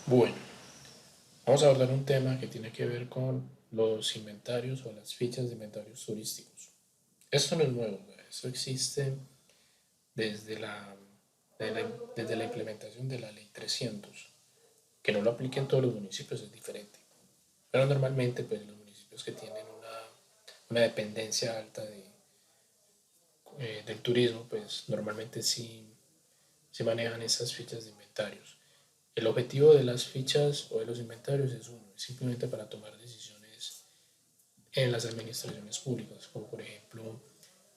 Bueno, vamos a abordar un tema que tiene que ver con los inventarios o las fichas de inventarios turísticos. Esto no es nuevo, ¿verdad? Esto existe desde desde la implementación de la ley 300. Que no lo apliquen en todos los municipios es diferente. Pero normalmente, pues los municipios que tienen una dependencia alta del turismo, pues normalmente sí manejan esas fichas de inventarios. El objetivo de las fichas o de los inventarios es uno, es simplemente para tomar decisiones en las administraciones públicas, como por ejemplo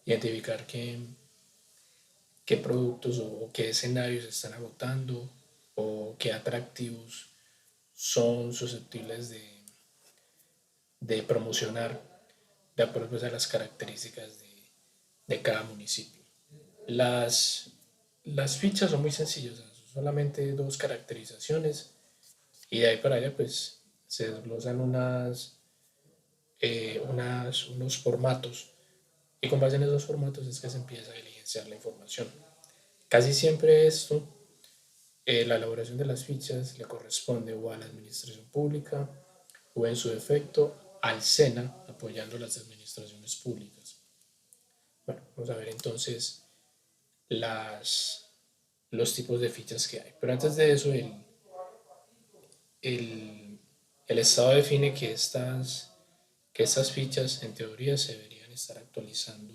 identificar qué productos o qué escenarios se están agotando o qué atractivos son susceptibles de promocionar de acuerdo pues, a las características de cada municipio. Las, las fichas son muy sencillas, son solamente dos caracterizaciones y de ahí para allá pues se desglosan unos formatos y con base en esos formatos es que se empieza a diligenciar la información. Casi siempre esto, la elaboración de las fichas le corresponde o a la administración pública o en su defecto al SENA apoyando las administraciones públicas. Bueno, vamos a ver entonces las, los tipos de fichas que hay. Pero antes de eso, el, el Estado define que estas fichas en teoría se deberían estar actualizando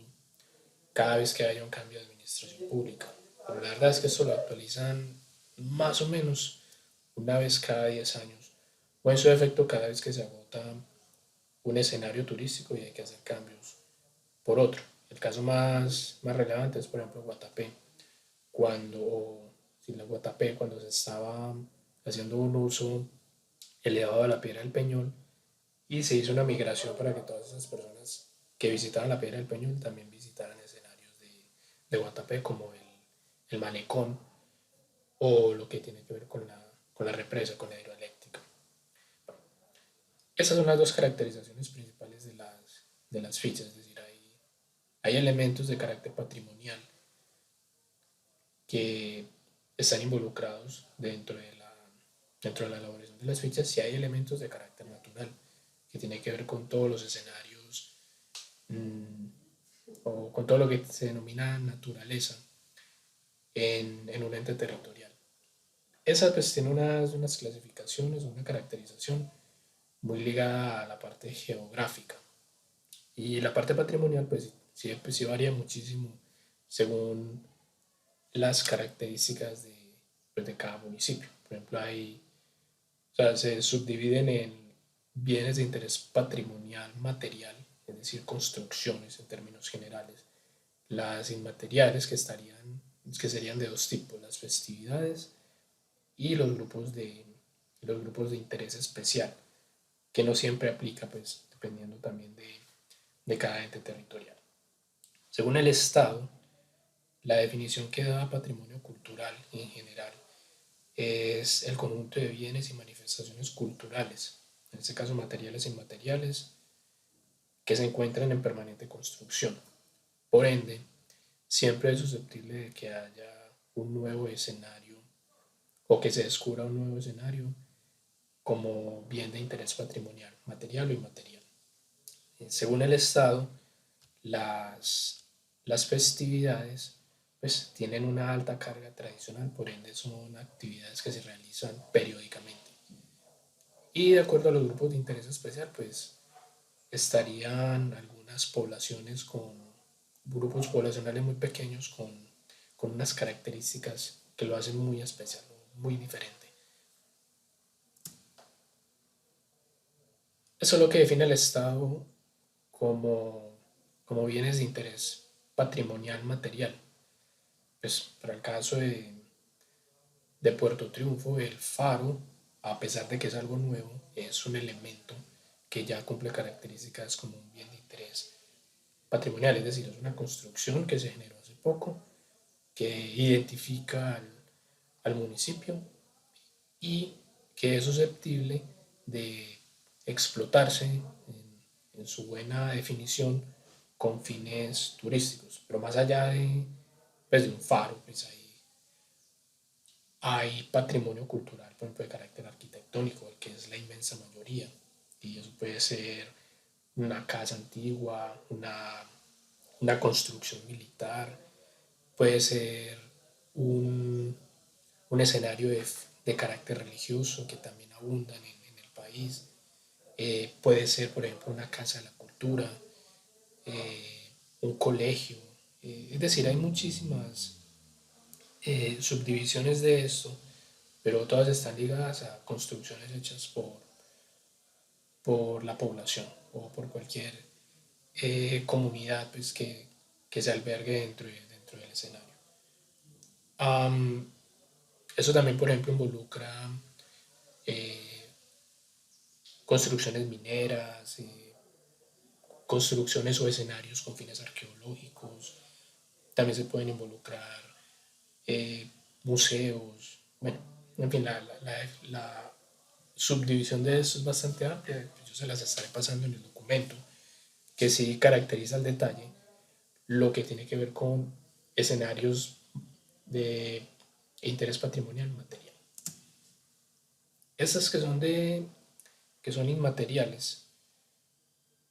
cada vez que haya un cambio de administración pública. Pero la verdad es que esto lo actualizan más o menos una vez cada 10 años, o en su defecto cada vez que se agota un escenario turístico y hay que hacer cambios por otro. El caso más relevante es, por ejemplo, Guatapé, si la Guatapé, cuando se estaba haciendo un uso elevado de la Piedra del Peñol y se hizo una migración para que todas esas personas que visitaban la Piedra del Peñol también visitaran escenarios de Guatapé como el malecón o lo que tiene que ver con la represa, con la hidroeléctrica. Esas son las dos caracterizaciones principales de las fichas, es decir, hay elementos de carácter patrimonial que están involucrados dentro de la elaboración de las fichas y hay elementos de carácter natural que tiene que ver con todos los escenarios mmm, o con todo lo que se denomina naturaleza en un ente territorial. Esa pues tiene unas clasificaciones, una caracterización muy ligada a la parte geográfica. Y la parte patrimonial pues sí varía muchísimo según las características pues, de cada municipio. Por ejemplo, o sea, se subdividen en bienes de interés patrimonial material, es decir, construcciones en términos generales. Las inmateriales que serían de dos tipos, las festividades y los grupos de interés especial, que no siempre aplica, pues, dependiendo también de cada ente territorial. Según el Estado, la definición que da patrimonio cultural en general es el conjunto de bienes y manifestaciones culturales, en este caso materiales e inmateriales, que se encuentran en permanente construcción. Por ende, siempre es susceptible de que haya un nuevo escenario o que se descubra un nuevo escenario como bien de interés patrimonial, material o inmaterial. Según el Estado, las, las festividades pues tienen una alta carga tradicional, por ende son actividades que se realizan periódicamente. Y de acuerdo a los grupos de interés especial, pues estarían algunas poblaciones con grupos poblacionales muy pequeños con unas características que lo hacen muy especial, muy diferente. Eso es lo que define el Estado como, como bienes de interés patrimonial material. Pues para el caso de Puerto Triunfo, el faro, a pesar de que es algo nuevo, es un elemento que ya cumple características como un bien de interés patrimonial, es decir, es una construcción que se generó hace poco, que identifica al municipio y que es susceptible de explotarse en su buena definición con fines turísticos. Pero más allá pues, de un faro, pues hay patrimonio cultural, por ejemplo, de carácter arquitectónico, el que es la inmensa mayoría. Y eso puede ser una casa antigua, una construcción militar, puede ser un, un escenario de carácter religioso que también abundan en el país. Puede ser, por ejemplo, una casa de la cultura, un colegio. Es decir, hay muchísimas subdivisiones de esto, pero todas están ligadas a construcciones hechas por la población o por cualquier comunidad pues, que se albergue dentro del escenario. Um, Eso también, por ejemplo, involucra eh, construcciones mineras, construcciones o escenarios con fines arqueológicos. También se pueden involucrar eh, museos. Bueno, en fin, la subdivisión de esto es bastante amplia. Yo se las estaré pasando en el documento, que sí caracteriza al detalle lo que tiene que ver con escenarios de interés patrimonial material. Estas que son inmateriales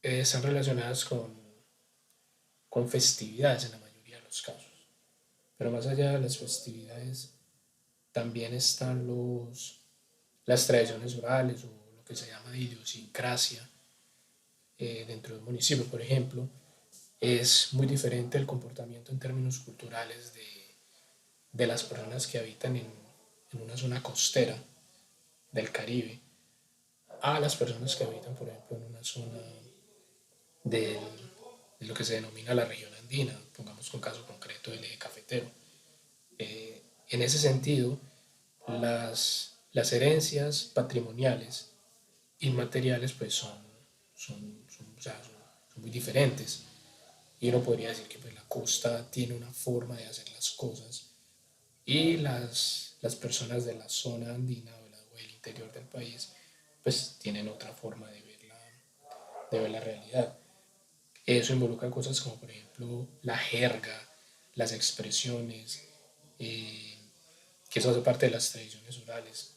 están relacionadas con festividades en la mayoría de los casos. Pero más allá de las festividades, también están las tradiciones orales o lo que se llama idiosincrasia dentro del municipio, por ejemplo. Es muy diferente el comportamiento en términos culturales de las personas que habitan en una zona costera del Caribe a las personas que habitan, por ejemplo, en una zona del, de lo que se denomina la región andina, pongamos un caso concreto del eje cafetero. En ese sentido, las herencias patrimoniales inmateriales pues o sea, son muy diferentes. Y uno podría decir que pues, la costa tiene una forma de hacer las cosas y las personas de la zona andina o el interior del país pues tienen otra forma de ver la realidad. Eso involucra cosas como por ejemplo la jerga, las expresiones, eh, que eso hace parte de las tradiciones orales.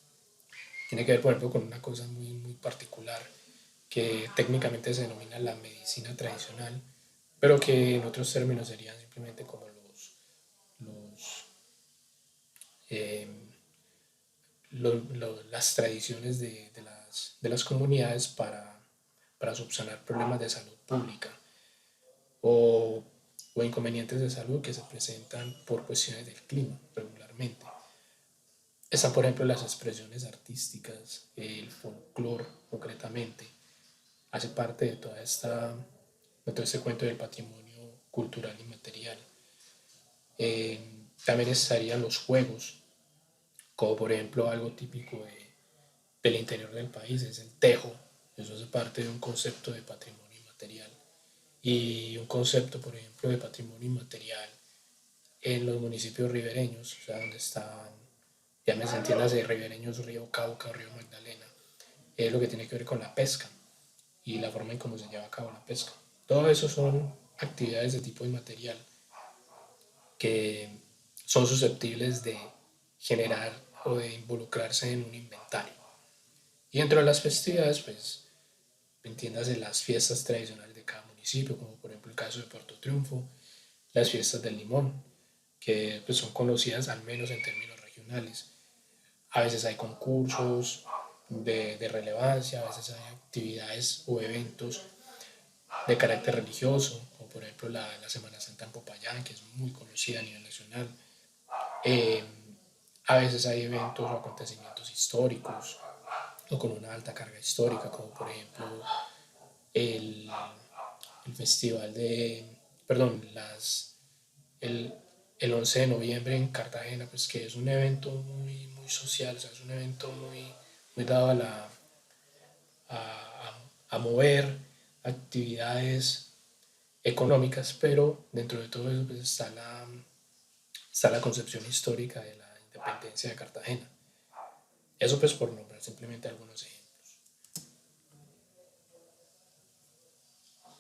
Tiene que ver por ejemplo con una cosa muy particular que técnicamente se denomina la medicina tradicional, pero que en otros términos serían simplemente como los, eh, las tradiciones de las comunidades para subsanar problemas de salud pública o, o inconvenientes de salud que se presentan por cuestiones del clima regularmente. Están, por ejemplo, las expresiones artísticas, el folclore concretamente, hace parte de todo este cuento del patrimonio cultural y material. También estarían los juegos, como por ejemplo algo típico del interior del país, es el tejo. Eso hace parte de un concepto de patrimonio inmaterial. Y un concepto, por ejemplo, de patrimonio inmaterial en los municipios ribereños, o sea, donde están, ya me entiendas, de ribereños Río Cauca o Río Magdalena, es lo que tiene que ver con la pesca y la forma en cómo se lleva a cabo la pesca. Todo eso son actividades de tipo inmaterial que son susceptibles de generar o de involucrarse en un inventario. Y dentro de las festividades, pues, entiéndase las fiestas tradicionales de cada municipio, como por ejemplo el caso de Puerto Triunfo, las fiestas del limón, que pues, son conocidas al menos en términos regionales. A veces hay concursos de relevancia, a veces hay actividades o eventos de carácter religioso, como por ejemplo la Semana Santa en Popayán, que es muy conocida a nivel nacional. Eh, a veces hay eventos o acontecimientos históricos o con una alta carga histórica, como por ejemplo el, el festival perdón, el, el 11 de noviembre en Cartagena, pues que es un evento muy social, o sea, es un evento muy dado a mover actividades económicas, pero dentro de todo eso pues está la concepción histórica de la independencia de Cartagena. Eso pues por nombrar simplemente algunos ejemplos.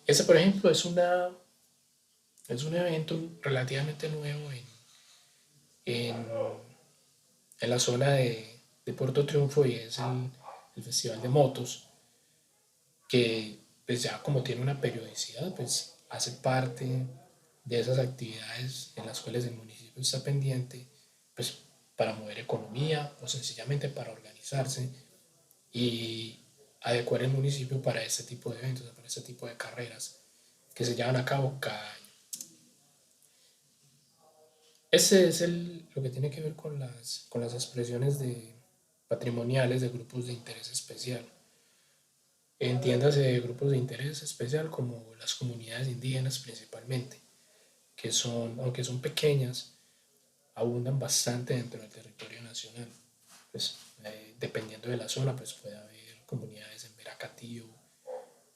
Ese por ejemplo es un evento relativamente nuevo en, en la zona de Puerto Triunfo y es el Festival de Motos, que pues ya como tiene una periodicidad, pues hace parte de esas actividades en las cuales el municipio está pendiente, pues para mover economía o sencillamente para organizarse y adecuar el municipio para este tipo de eventos, para este tipo de carreras que se llevan a cabo cada año. Ese es lo que tiene que ver con las expresiones patrimoniales de grupos de interés especial. Entiéndase de grupos de interés especial como las comunidades indígenas principalmente, que son, aunque son pequeñas, abundan bastante dentro del territorio nacional. Pues, dependiendo de la zona, pues puede haber comunidades en Veracatío,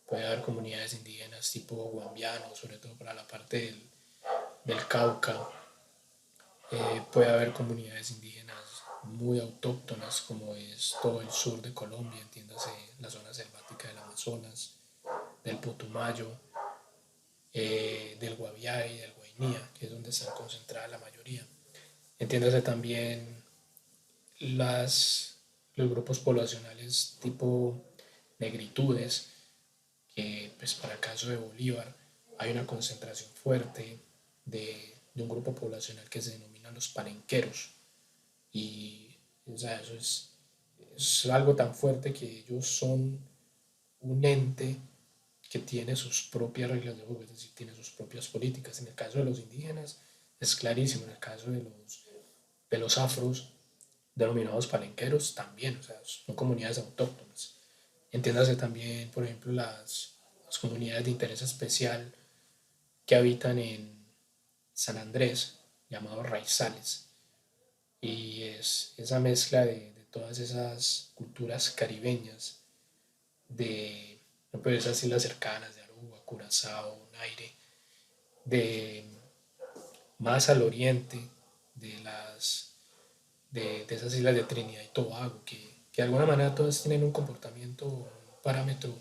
puede haber comunidades indígenas tipo guambiano, sobre todo para la parte del Cauca, puede haber comunidades indígenas muy autóctonas como es todo el sur de Colombia, entiéndase la zona selvática del Amazonas, del Putumayo, del Guaviare y del Guainía, que es donde están concentradas la mayoría. Entiéndase también las, los grupos poblacionales tipo negritudes, que pues para el caso de Bolívar hay una concentración fuerte de un grupo poblacional que se denominan los palenqueros. Y o sea, es algo tan fuerte que ellos son un ente que tiene sus propias reglas de juego, es decir, tiene sus propias políticas. En el caso de los indígenas es clarísimo, en el caso de los afros, denominados palenqueros, también, o sea, son comunidades autóctonas. Entiéndase también, por ejemplo, las comunidades de interés especial que habitan en San Andrés, llamados raizales, y es esa mezcla de todas esas culturas caribeñas, de pues, esas islas cercanas de Aruba, Curazao, Naire, de más al oriente de de esas islas de Trinidad y Tobago, que de alguna manera todas tienen un comportamiento, un parámetro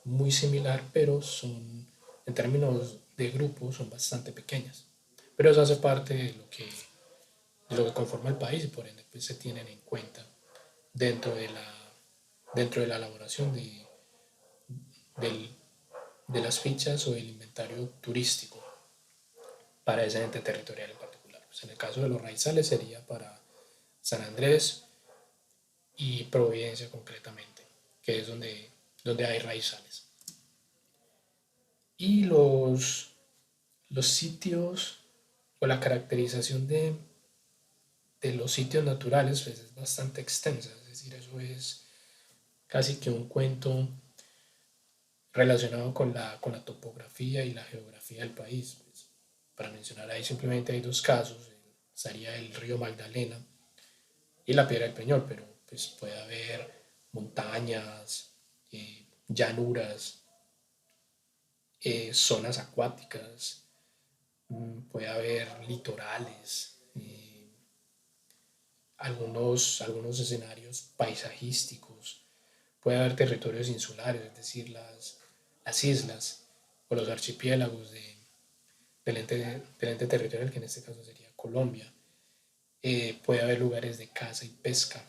muy similar, pero son, en términos de grupo, son bastante pequeñas. Pero eso hace parte de lo que conforma el país y por ende pues, se tienen en cuenta dentro dentro de la elaboración del, de las fichas o del inventario turístico para ese ente territorial en particular. Pues en el caso de los raizales sería para San Andrés y Providencia concretamente, que es donde hay raizales. Y los sitios o la caracterización de los sitios naturales pues, es bastante extensa, es decir, eso es casi que un cuento relacionado con la topografía y la geografía del país. Pues, para mencionar ahí simplemente hay dos casos, estaría el río Magdalena y la Piedra del Peñol, pero pues puede haber montañas, llanuras, zonas acuáticas, puede haber litorales, algunos escenarios paisajísticos, puede haber territorios insulares, es decir, las islas o los archipiélagos del ente territorial, que en este caso sería Colombia. Puede haber lugares de caza y pesca.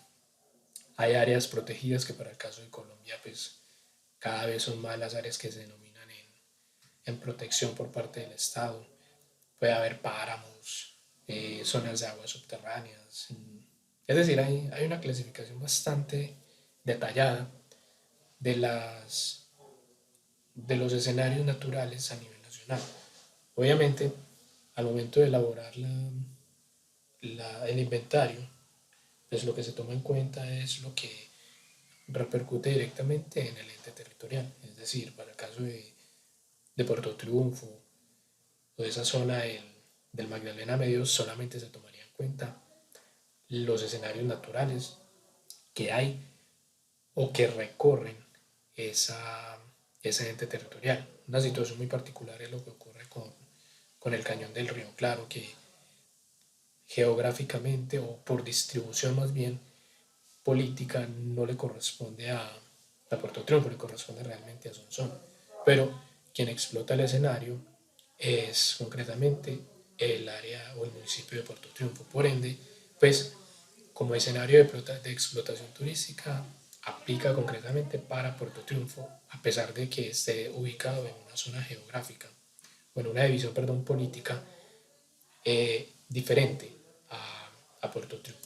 Hay áreas protegidas que para el caso de Colombia, pues cada vez son más las áreas que se denominan en protección por parte del Estado. Puede haber páramos, zonas de aguas subterráneas. Es decir, hay una clasificación bastante detallada de, de los escenarios naturales a nivel nacional. Obviamente, al momento de elaborar el inventario, pues lo que se toma en cuenta es lo que repercute directamente en el ente territorial. Es decir, para el caso de Puerto Triunfo o de esa zona del Magdalena Medio, solamente se tomaría en cuenta los escenarios naturales que hay o que recorren esa, ese ente territorial. Una situación muy particular es lo que ocurre con el cañón del Río Claro, que geográficamente o por distribución más bien política no le corresponde a Puerto Triunfo, le corresponde realmente a Sonsón. Pero quien explota el escenario es concretamente el área o el municipio de Puerto Triunfo. Por ende, pues como escenario de explotación turística aplica concretamente para Puerto Triunfo, a pesar de que esté ubicado en una zona geográfica, o en una división, perdón, política diferente a Puerto Triunfo.